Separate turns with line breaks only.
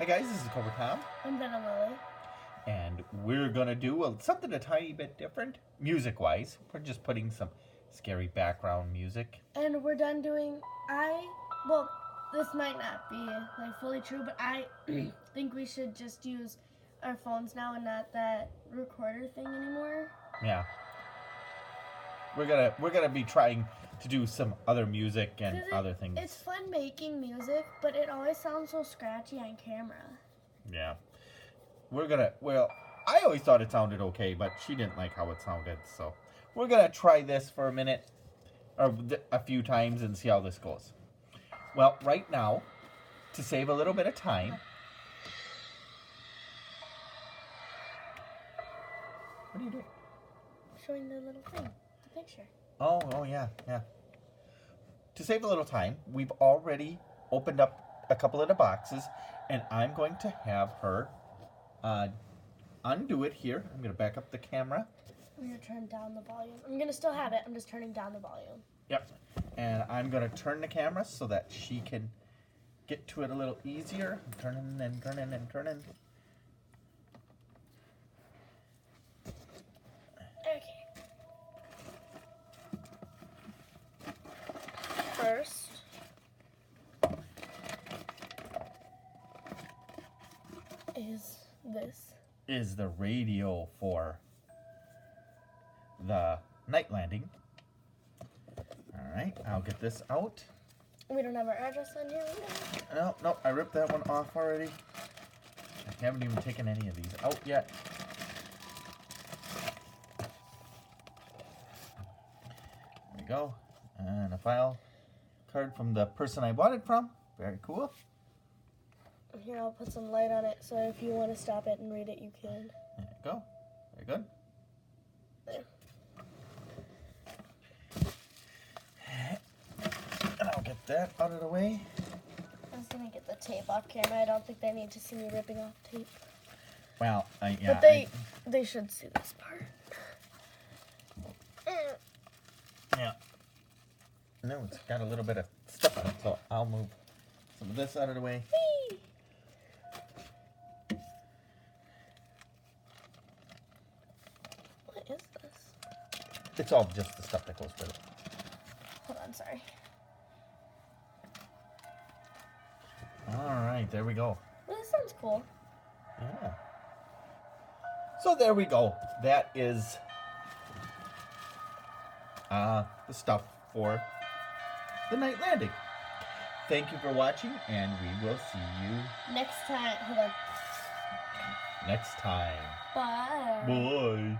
Hi guys, this is Cobra Tom.
And then Lily.
And we're going to do something a tiny bit different, music-wise. We're just putting some scary background music.
And we're done doing, this might not be fully true, but I think we should just use our phones now and not that recorder thing anymore.
Yeah. We're gonna be trying to do some other music and other things.
It's fun making music, but it always sounds so scratchy on camera.
Yeah. I always thought it sounded okay, but she didn't like how it sounded, so we're gonna try this for a minute, or a few times, and see how this goes. Well, right now, to save a little bit of time, what are you doing?
Showing the little thing, the picture.
Oh yeah. To save a little time, we've already opened up a couple of the boxes, and I'm going to have her undo it here. I'm going to back up the camera.
I'm going to turn down the volume. I'm going to still have it. I'm just turning down the volume.
Yep. And I'm going to turn the camera so that she can get to it a little easier. I'm turning and turning and turning.
Okay. First,
is the radio for the night landing. All right, I'll get this out.
We don't have our address on here.
No, I ripped that one off already. I haven't even taken any of these out yet. There we go. And a file card from the person I bought it from. Very cool.
Here, I'll put some light on it, so if you want to stop it and read it, you can.
There you go. Very good.
There.
And I'll get that out of the way.
I was going to get the tape off camera. I don't think they need to see me ripping off tape.
Well,
But they should see this part.
Yeah. No, it's got a little bit of stuff on it, so I'll move some of this out of the way.
Whee! What is this?
It's all just the stuff that goes with it.
Hold on, sorry.
All right, there we go.
Well, this sounds cool.
Yeah. So there we go. That is the stuff for the night landing. Thank you for watching, and we will see you
Next time. Hold on.
next time.
Bye.
Bye.